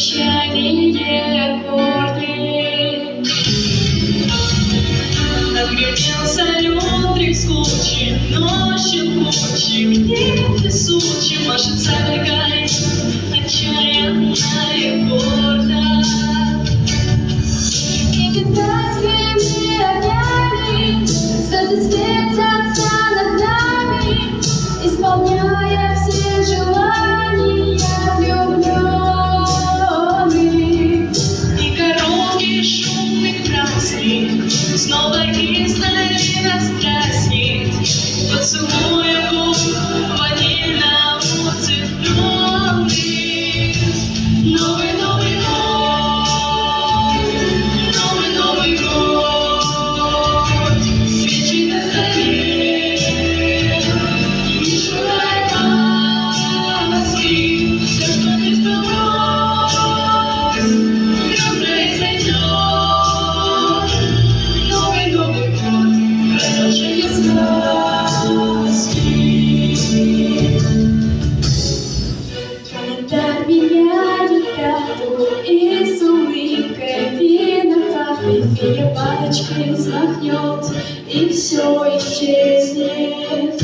прощание аккорды. Отгремелся лед трескучий, ночью кучи, гнев несучий, машет забегай, отчаянная гордо. И китайскими огнями звезды светятся над нами, исполняя все желания влюбленных. И короткий шумный праздник снова издали нас дразнит, поцелуя губ ванильного цветных. Новый Новый год, свечи на столе, и мишурой маски, все, что не сбылось, вдруг произойдет. Новый год, продолжение сказки. Календарь меняет дату, и с улыбкой виноватой фея палочкой взмахнет, и все исчезнет.